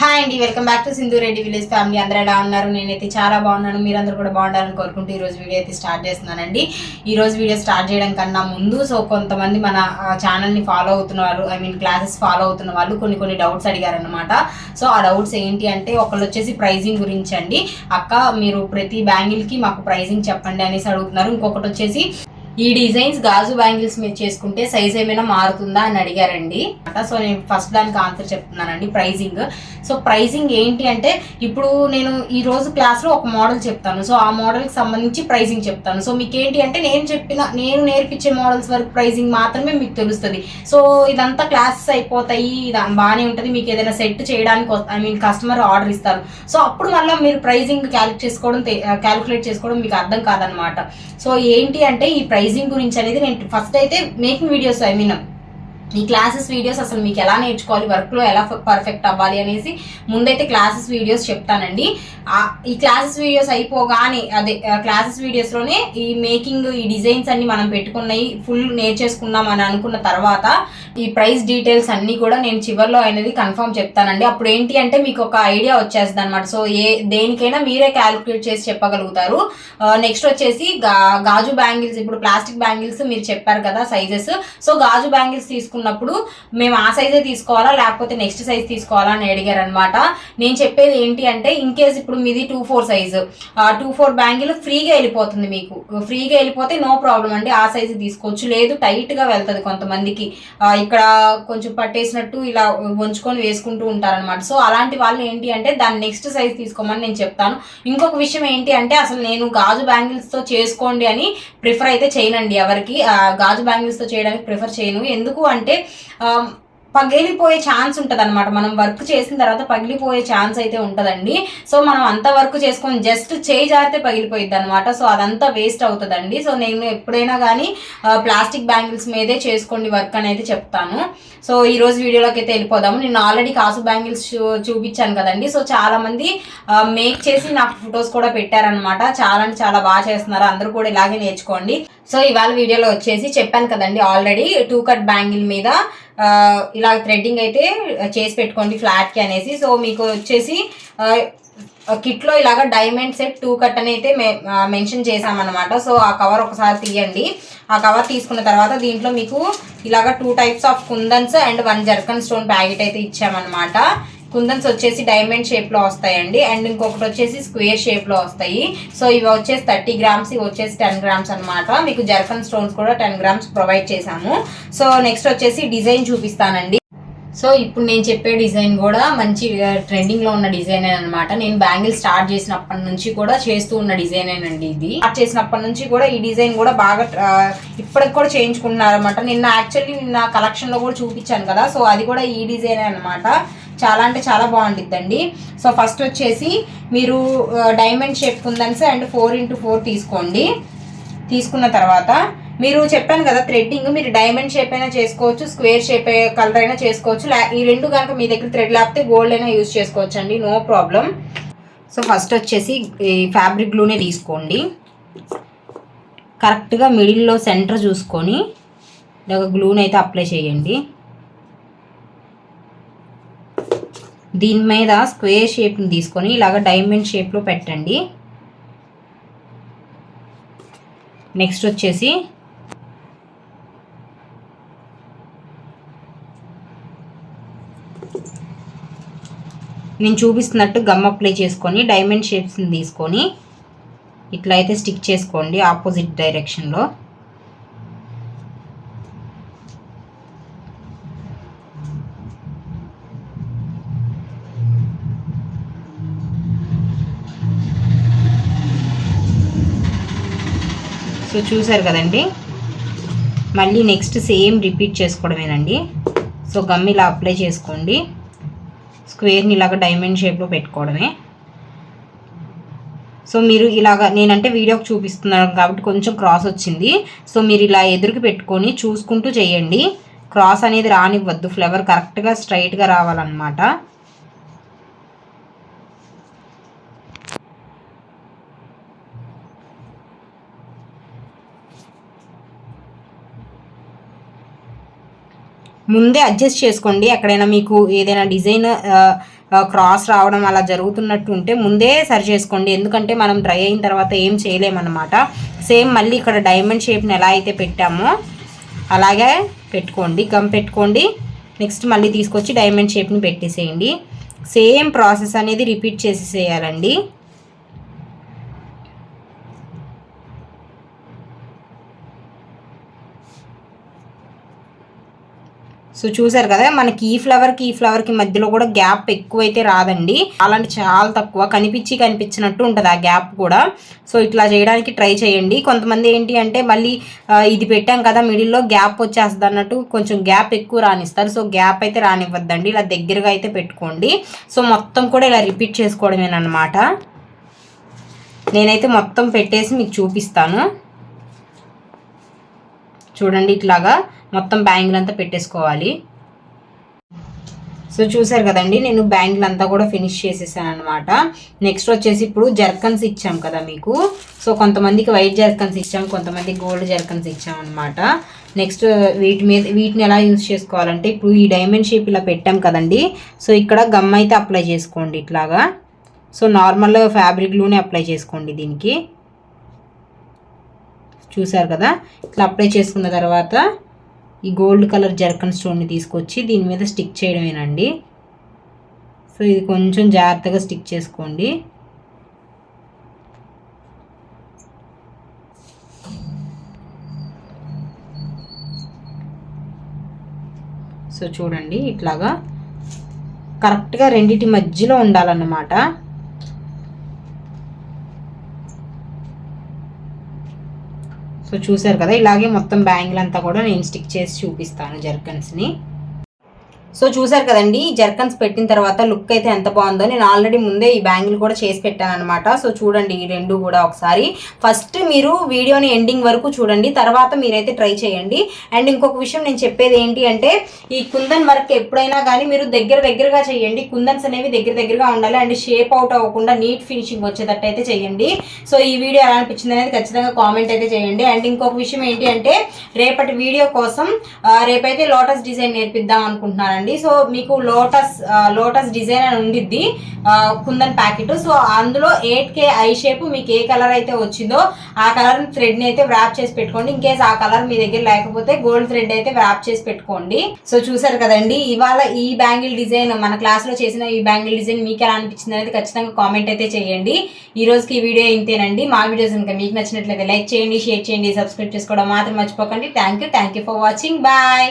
Hi అండి, welcome back to Sindhu Reddy village family. అందరూ ఎలా ఉన్నారు? నేనైతే చాలా బాగున్నాను. మీరందరూ కూడా బాగుండాలని కోరుకుంటూ ఈరోజు వీడియో అయితే స్టార్ట్ చేస్తున్నానండి. ఈరోజు వీడియో స్టార్ట్ చేయడం కన్నా ముందు కొంతమంది మన ఛానల్ని ఫాలో అవుతున్నారు, క్లాసెస్ ఫాలో అవుతున్న వాళ్ళు కొన్ని డౌట్స్ అడిగారనమాట. సో ఆ డౌట్స్ ఏంటి అంటే, ఒకళ్ళు వచ్చేసి ప్రైజింగ్ గురించి అండి. అక్క, మీరు ప్రతి బ్యాంగిల్కి మాకు ప్రైజింగ్ చెప్పండి అనేసి అడుగుతున్నారు. ఇంకొకటి వచ్చేసి, ఈ డిజైన్స్ గాజు బ్యాంగిల్స్ మీద చేసుకుంటే సైజ్ ఏమైనా మారుతుందా అని అడిగారండి. సో నేను ఫస్ట్ దానికి ఆన్సర్ చెప్తున్నానండి. ప్రైజింగ్ ఏంటి అంటే, ఇప్పుడు నేను ఈ రోజు క్లాస్లో ఒక మోడల్ చెప్తాను. సో ఆ మోడల్కి సంబంధించి ప్రైజింగ్ చెప్తాను. సో మీకు ఏంటి అంటే, నేను నేర్పించే మోడల్స్ వరకు ప్రైజింగ్ మాత్రమే మీకు తెలుస్తుంది. సో ఇదంతా క్లాసెస్ అయిపోతాయి, బాగానే ఉంటుంది. మీకు ఏదైనా సెట్ చేయడానికి కస్టమర్ ఆర్డర్ ఇస్తారు. సో అప్పుడు మళ్ళీ మీరు ప్రైజింగ్ క్యాలిక్యులేట్ చేసుకోవడం మీకు అర్థం కాదనమాట. సో ఏంటి అంటే, ఈ ప్రైజింగ్ గురించి అనేది నేను ఫస్ట్ అయితే మేకింగ్ వీడియోస్ ఈ క్లాసెస్ వీడియోస్ అసలు మీకు ఎలా నేర్చుకోవాలి, వర్క్లో ఎలా పర్ఫెక్ట్ అవ్వాలి అనేసి ముందైతే క్లాసెస్ వీడియోస్ చెప్తానండి. ఈ క్లాసెస్ వీడియోస్ అయిపోగానే క్లాసెస్ వీడియోస్లోనే ఈ మేకింగ్, ఈ డిజైన్స్ అన్ని మనం పెట్టుకున్నాయి ఫుల్ నేర్చేసుకున్నాం అని అనుకున్న తర్వాత ఈ ప్రైస్ డీటెయిల్స్ అన్నీ కూడా నేను చివరిలో అనేది కన్ఫర్మ్ చెప్తానండి. అప్పుడు ఏంటి అంటే మీకు ఒక ఐడియా వచ్చేస్తుంది అనమాట. సో దేనికైనా మీరే క్యాలిక్యులేట్ చేసి చెప్పగలుగుతారు. నెక్స్ట్ వచ్చేసి గాజు బ్యాంగిల్స్, ఇప్పుడు ప్లాస్టిక్ బ్యాంగిల్స్ మీరు చెప్పారు కదా సైజెస్. సో గాజు బ్యాంగిల్స్ తీసుకున్నప్పుడు మేము ఆ సైజే తీసుకోవాలా లేకపోతే నెక్స్ట్ సైజ్ తీసుకోవాలా అని అడిగారు అనమాట. నేను చెప్పేది ఏంటి అంటే, ఇన్ కేస్ ఇప్పుడు మీది 2/4 సైజు, 2/4 బ్యాంగిల్ ఫ్రీగా వెళ్ళిపోతుంది. మీకు ఫ్రీగా వెళ్ళిపోతే నో ప్రాబ్లం అండి, ఆ సైజు తీసుకోవచ్చు. లేదు టైట్గా వెళ్తుంది కొంతమందికి, ఇక్కడ కొంచెం పట్టేసినట్టు ఇలా వంచుకొని వేసుకుంటూ ఉంటారనమాట. సో అలాంటి వాళ్ళు ఏంటి అంటే, దాన్ని నెక్స్ట్ సైజ్ తీసుకోమని నేను చెప్తాను. ఇంకొక విషయం ఏంటి అంటే, అసలు నేను గాజు బ్యాంగిల్స్తో చేసుకోండి అని ప్రిఫర్ అయితే చేయనండి ఎవరికి. గాజు బ్యాంగిల్స్తో చేయడానికి ప్రిఫర్ చేయను. ఎందుకు అంటే పగిలిపోయే ఛాన్స్ ఉంటుంది అనమాట. మనం వర్క్ చేసిన తర్వాత పగిలిపోయే ఛాన్స్ అయితే ఉంటుందండి. సో మనం అంత వర్క్ చేసుకొని జస్ట్ చేయి జారితే పగిలిపోయిద్ది అనమాట. సో అదంతా వేస్ట్ అవుతుందండి. సో నేను ఎప్పుడైనా కానీ ప్లాస్టిక్ బ్యాంగిల్స్ మీదే చేసుకోండి వర్క్ అనేది చెప్తాను. సో ఈరోజు వీడియోలోకి అయితే వెళ్ళిపోదాము. నేను ఆల్రెడీ కాసు బ్యాంగిల్స్ చూపించాను కదండి. సో చాలామంది మేక్ చేసి నాకు ఫొటోస్ కూడా పెట్టారనమాట. చాలా అంటే చాలా బాగా చేస్తున్నారు. అందరూ కూడా ఇలాగే నేర్చుకోండి. సో ఇవాళ వీడియోలో వచ్చేసి చెప్పాను కదండి ఆల్రెడీ, 2 కట్ బ్యాంగిల్ మీద ఇలా థ్రెడ్డింగ్ అయితే చేసి పెట్టుకోండి ఫ్లాట్కి అనేసి. సో మీకు వచ్చేసి కిట్లో ఇలాగ డైమండ్ సెట్ 2 కట్ అని అయితే మెన్షన్ చేసామన్నమాట. సో ఆ కవర్ ఒకసారి తీయండి. ఆ కవర్ తీసుకున్న తర్వాత దీంట్లో మీకు ఇలాగ 2 types of kundans and 1 zircon stone packet అయితే ఇచ్చామన్నమాట. కుందన్స్ వచ్చేసి డైమండ్ షేప్లో వస్తాయండి, అండ్ ఇంకొకటి వచ్చేసి స్క్వేర్ షేప్లో వస్తాయి. సో ఇవి వచ్చేసి 30 గ్రామ్స్, ఇవి వచ్చేసి 10 గ్రామ్స్ అనమాట. మీకు జర్కన్ స్టోన్స్ కూడా 10 గ్రామ్స్ ప్రొవైడ్ చేశాము. సో నెక్స్ట్ వచ్చేసి డిజైన్ చూపిస్తానండి. సో ఇప్పుడు నేను చెప్పే డిజైన్ కూడా మంచి ట్రెండింగ్లో ఉన్న డిజైన్ అనమాట. నేను బ్యాంగిల్ స్టార్ట్ చేసినప్పటి నుంచి కూడా చేస్తూ ఉన్న డిజైనేనండి. ఇది స్టార్ట్ చేసినప్పటి నుంచి కూడా ఈ డిజైన్ కూడా బాగా ఇప్పటికి కూడా చేయించుకున్నారనమాట. నిన్న కలెక్షన్లో కూడా చూపించాను కదా. సో అది కూడా ఈ డిజైనే అనమాట. చాలా అంటే చాలా బాగుంటుందండి. సో ఫస్ట్ వచ్చేసి మీరు diamond shape kundans and 4x4 తీసుకోండి. తీసుకున్న తర్వాత మీరు చెప్పాను కదా థ్రెడ్డింగ్, మీరు డైమండ్ షేప్ అయినా చేసుకోవచ్చు, స్క్వేర్ షేప్ కలర్ అయినా చేసుకోవచ్చు. ఈ రెండు కనుక మీ దగ్గర థ్రెడ్ లేకపోతే గోల్డ్ అయినా యూజ్ చేసుకోవచ్చు అండి, నో ప్రాబ్లం. సో ఫస్ట్ వచ్చేసి ఈ ఫ్యాబ్రిక్ గ్లూనే తీసుకోండి. కరెక్ట్గా మిడిల్లో సెంటర్ చూసుకొని ఇలాగ గ్లూని అయితే అప్లై చేయండి. దీని మీద స్క్వేర్ షేప్ని తీసుకొని ఇలాగ డైమండ్ షేప్లో పెట్టండి. నెక్స్ట్ వచ్చేసి నేను చూపిస్తున్నట్టు గమ్ అప్లై చేసుకొని డైమండ్ షేప్స్ని తీసుకొని ఇట్లా అయితే స్టిక్ చేసుకోండి ఆపోజిట్ డైరెక్షన్లో. సో చూసారు కదండి, మళ్ళీ నెక్స్ట్ సేమ్ రిపీట్ చేసుకోవడమేనండి. సో గమ్ ఇలా అప్లై చేసుకోండి, స్క్వేర్ని ఇలాగ డైమండ్ షేప్లో పెట్టుకోవడమే. సో మీరు ఇలాగ, నేనంటే వీడియోకి చూపిస్తున్నాను కాబట్టి కొంచెం క్రాస్ వచ్చింది. సో మీరు ఇలా ఎదురుకి పెట్టుకొని చూసుకుంటూ చేయండి. క్రాస్ అనేది రానివ్వద్దు, ఫ్లవర్ కరెక్ట్గా స్ట్రైట్గా రావాలన్నమాట. ముందే అడ్జస్ట్ చేసుకోండి. ఎక్కడైనా మీకు ఏదైనా డిజైన్ క్రాస్ రావడం అలా జరుగుతున్నట్టు ఉంటే ముందే సరి చేసుకోండి. ఎందుకంటే మనం డ్రై అయిన తర్వాత ఏం చేయలేమన్నమాట. సేమ్ మళ్ళీ ఇక్కడ డైమండ్ షేప్ని ఎలా అయితే పెట్టామో అలాగే పెట్టుకోండి, గమ్ పెట్టుకోండి. నెక్స్ట్ మళ్ళీ తీసుకొచ్చి డైమండ్ షేప్ని పెట్టేసేయండి. సేమ్ ప్రాసెస్ అనేది రిపీట్ చేసేసేయాలండి. సో చూసారు కదా, మనకి ఈ ఫ్లవర్కి మధ్యలో కూడా గ్యాప్ ఎక్కువైతే రాదండి. అలాంటి చాలా తక్కువ కనిపించినట్టు ఉంటుంది ఆ గ్యాప్ కూడా. సో ఇట్లా చేయడానికి ట్రై చేయండి. కొంతమంది ఏంటి అంటే మళ్ళీ ఇది పెట్టాం కదా మిడిల్లో గ్యాప్ వచ్చేస్తుంది అన్నట్టు కొంచెం గ్యాప్ ఎక్కువ రానిస్తారు. సో గ్యాప్ అయితే రానివ్వద్దండి, ఇలా దగ్గరగా అయితే పెట్టుకోండి. సో మొత్తం కూడా ఇలా రిపీట్ చేసుకోవడమేనమాట. నేనైతే మొత్తం పెట్టేసి మీకు చూపిస్తాను. చూడండి, ఇట్లాగా మొత్తం బ్యాంగిల్ అంతా పెట్టేసుకోవాలి. సో చూసారు కదండి, నేను బ్యాంగిల్ అంతా కూడా ఫినిష్ చేసేసాను అనమాట. నెక్స్ట్ వచ్చేసి ఇప్పుడు జర్కన్స్ ఇచ్చాం కదా మీకు. సో కొంతమందికి వైట్ జర్కన్స్ ఇచ్చాం, కొంతమందికి గోల్డ్ జర్కన్స్ ఇచ్చాం అనమాట. నెక్స్ట్ వీటిని ఎలా యూజ్ చేసుకోవాలంటే, ఇప్పుడు ఈ డైమండ్ షేప్ ఇలా పెట్టాం కదండి. సో ఇక్కడ గమ్ అయితే అప్లై చేసుకోండి ఇట్లాగా. సో నార్మల్ ఫ్యాబ్రిక్ గ్లూనే అప్లై చేసుకోండి దీనికి. చూసారు కదా, ఇట్లా అప్లై చేసుకున్న తర్వాత ఈ గోల్డ్ కలర్ జర్కన్ స్టోన్ని తీసుకొచ్చి దీని మీద స్టిక్ చేయడమేనండి. సో ఇది కొంచెం జాగ్రత్తగా స్టిక్ చేసుకోండి. సో చూడండి, ఇట్లాగా కరెక్ట్గా రెండిటి మధ్యలో ఉండాలన్నమాట. సో చూసారు కదా, ఇలాగే మొత్తం బ్యాంగిల్ అంతా కూడా నేను స్టిక్ చేసి చూపిస్తాను జర్కన్స్ని. సో చూసారు కదండి, జర్కన్స్ పెట్టిన తర్వాత లుక్ అయితే ఎంత బాగుందో. నేను ఆల్రెడీ ముందే ఈ బ్యాంగిల్ కూడా చేసి పెట్టాను అనమాట. సో చూడండి ఈ రెండు కూడా ఒకసారి. ఫస్ట్ మీరు వీడియోని ఎండింగ్ వరకు చూడండి, తర్వాత మీరైతే ట్రై చేయండి. అండ్ ఇంకొక విషయం నేను చెప్పేది ఏంటి అంటే, ఈ కుందన్ వర్క్ ఎప్పుడైనా కానీ మీరు దగ్గరగా చేయండి. కుందన్స్ అనేవి దగ్గరగా ఉండాలి. అండ్ షేప్ అవుట్ అవ్వకుండా నీట్ ఫినిషింగ్ వచ్చేటట్టు అయితే చేయండి. సో ఈ వీడియో ఎలా అనిపించింది అనేది ఖచ్చితంగా కామెంట్ అయితే చేయండి. అండ్ ఇంకొక విషయం ఏంటి అంటే, రేపటి వీడియో కోసం రేపైతే లోటస్ డిజైన్ నేర్పిద్దాం అనుకుంటున్నాను. సో మీకు లోటస్ డిజైన్ అని ఉండిద్ది కుందన్ ప్యాకెట్. సో అందులో 8K ఐ షేప్ మీకు ఏ కలర్ అయితే వచ్చిందో ఆ కలర్ థ్రెడ్ ని అయితే వ్రాప్ చేసి పెట్టుకోండి. ఇన్ కేస్ ఆ కలర్ మీ దగ్గర లేకపోతే గోల్డ్ థ్రెడ్ అయితే వ్రాప్ చేసి పెట్టుకోండి. సో చూసారు కదండి, ఇవాళ ఈ బ్యాంగిల్ డిజైన్ మన క్లాస్ లో చేసిన ఈ బ్యాంగిల్ డిజైన్ మీకు ఎలా అనిపించింది అనేది ఖచ్చితంగా కామెంట్ అయితే చేయండి. ఈ రోజుకి ఈ వీడియో ఇంతేనండి. మా వీడియోస్ కనుక మీకు నచ్చినట్లయితే లైక్ చేయండి, షేర్ చేయండి, సబ్స్క్రైబ్ చేసుకోవడం మాత్రం మర్చిపోకండి. Thank you for watching. Bye.